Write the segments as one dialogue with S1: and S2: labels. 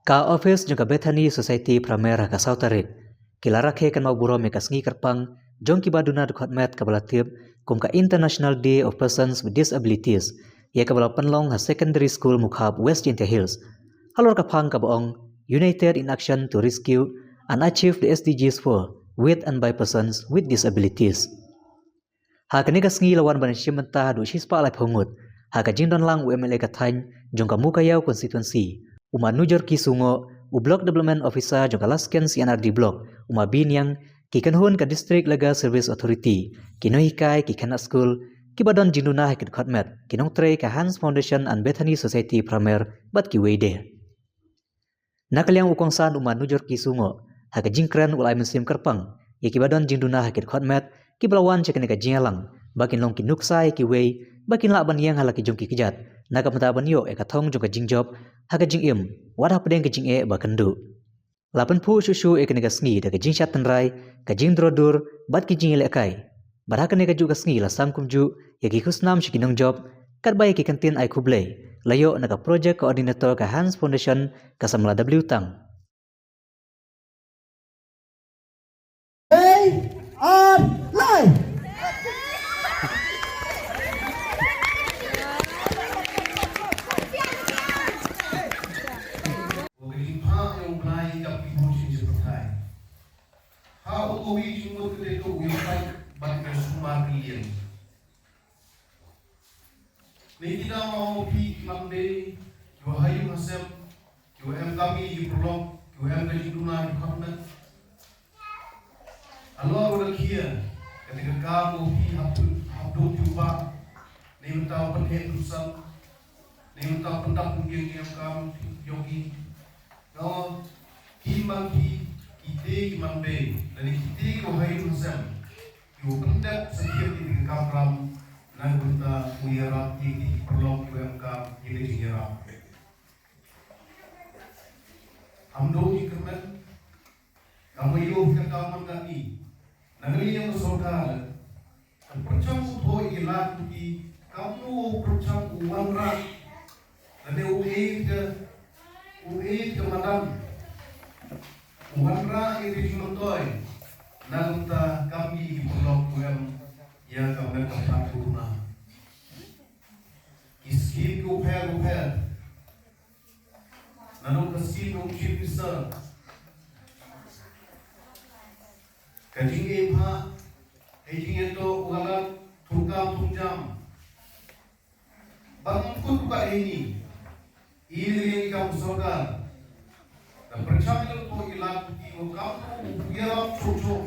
S1: Ka office juga Bethany Society Pramera ka Sautarit. Kilara ke kan mau buro me kasngi kerpang jong ki baduna dukhat met ka balatib kum ka International Day of Persons with Disabilities ya ka bala penlong ha secondary school mukhab West India Hills. Halor ka phang ka baong United in Action to Rescue and Achieve the SDGs for with and by persons with disabilities. Ha kani kasngi lawan ban shimenta du shispa lai phongut ha ka jingdon lang UMLA ka thain jong ka mukayau constituency Uma Nujor Kisungo, u Block Development Officer jong Alaskan CNRD Block, Uma Binyang, ki kanhun ka District Legal Service Authority, kinohikai ki Kanat School, ki badon jinuna ki khotmet, kinong tre ka Hans Foundation and Bethany Society Pramer, bat ki weide. Nakaliang ukongsan Uma Nujor Kisungo, ha ka jingkren ulai mesim kerpang, ye ki badon jinuna ki khotmet, ki belawan cekene ka jingalang, bakin long ki nuksai ki wei, bakin lakban yang halaki jong ki kijat, naga mata ban yo e ka thong jong ka jingjob, haga jing im wada pedeng ke jing e ba kendu lapan pu shushu e kene ka sngi da ka jing chat tenrai ka jing drodur bat ki jing le kai barha kene ka ju ka sngi la sam kumju ye ki khusnam shikinong job kat bai ki kantin ai khuble layo na ka project coordinator ka Hans Foundation ka samla W tang
S2: Ni tidak mau pi mambe, yo hayu hasem, yo em kami di prolog, yo em dari duna di kampung. Allah udah kia, ketika kamu pi habdu juba, ni mentau penhen tusan, ni mentau pentak mungkin yang kamu yogi, no kimang pi kite mambe, dan kite yo hayu hasem, yo pentak sedikit di kampung. Nan bunta uyara di perlok UMK ini dijera. Amdo ikemen kamu yo kaman kami. Nagari yang saudara. Percam utho ilat di kamu percam uwanra. Dan UE ke madam. Uwanra ini dimontoy. Nan bunta kami di perlok UMK yang kami dapat rumah. Iskin upel, nanu keskin ukip bisa. Kajing ipha, kajing itu ugalat tukam tunjam. Bangkut pak ini yang kamu saudara. Dan percaya itu ilat di kamu biar cucu.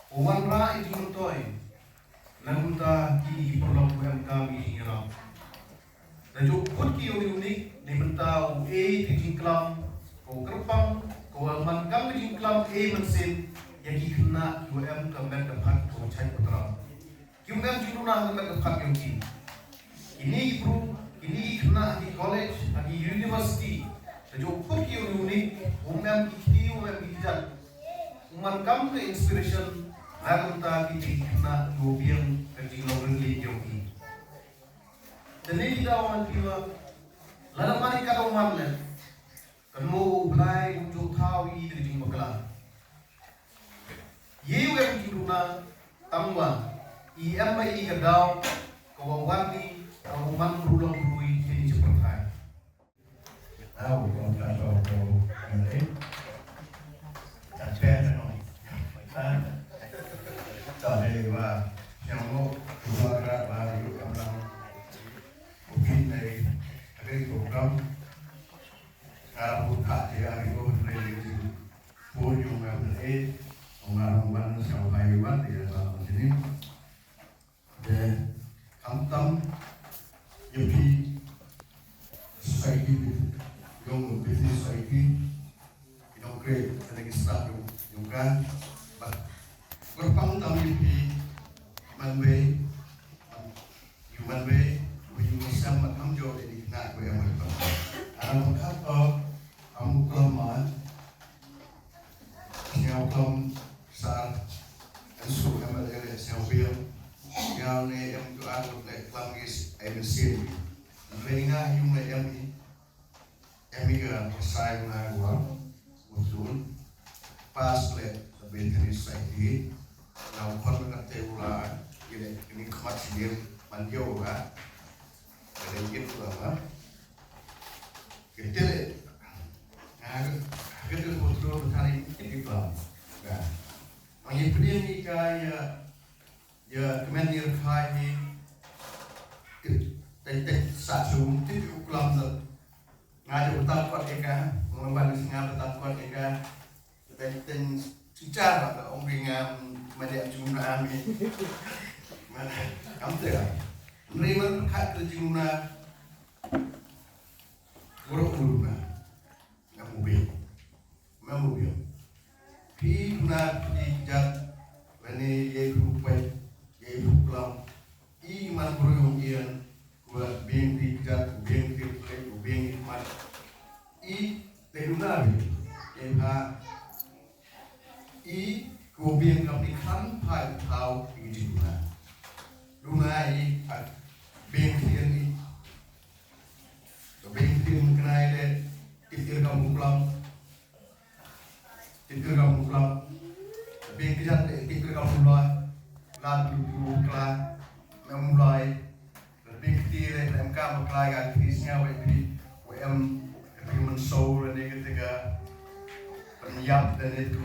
S2: Uwan ra itu mentoy. Namunta ki perlakuan kami hirap. Dan jukut ki unik ni mentau ke jingklam ko kerpang ko alman kam jingklam mensin yang ki kena UM kemen dapat to cai putra. Ki UM jinuna kemen dapat yang ki. Ini kena di college, di university. Dan jukut ki unik UM ki kijat. Uman kam ke inspiration Nagunta kita kena gobiang kerjino beli joki. Dan ini dawan kita, lalu mari kita umarnya, kamu belai untuk tahu ini dari jingkala. Yew yang jingkuna tangwa, IMI kedau, kawawani, kawaman rulang rui ini seperti.
S3: Tahu kalau tak tahu ini, tak ada tadiว่าyang mau dua gerak baru kembang mungkin dari program kalau buka dia itu dari pun yang berarti orang-orang sampai hewan di dalam sini dan kantam jadi society yang business society yang create lagi start juga berpang kami di manway, we sama kamjo ini nak we amal. Anak kata kamu kelemahan, siapa kelem sar, ensu amal ele siapa yang ni yang tu aku nak kelangis mesin. Mereka yang ni amiga sai na gua musul pas le tapi dari sai na kon ka teula ini kemat sendiri manjau ga ada gitu apa kecil nah kita musul tadi ini bang nah yang ini kayak ya kemenir kai ni tek satu titik ukuran ngaju utak kuat eka mengembang singa utak kuat eka tek secara om ringan media jumlah kami mana kamu tidak menerima kat jumlah buruk burukna ngamu pi na dijat lani ye rupai ye ruplam iman burung ian buat bing dijat bing kirpai bing mat i tedunabi ye ha i ku bing kami kan pai tau i juna lunai at bing kian i bing kian kenai le tikir kamu pulang tikir kamu pulang bing kijat le tikir kamu pulang lalu kelas memulai lebih kecil MK maklai kan krisnya WM agreement soul dan ketika penyiap dan itu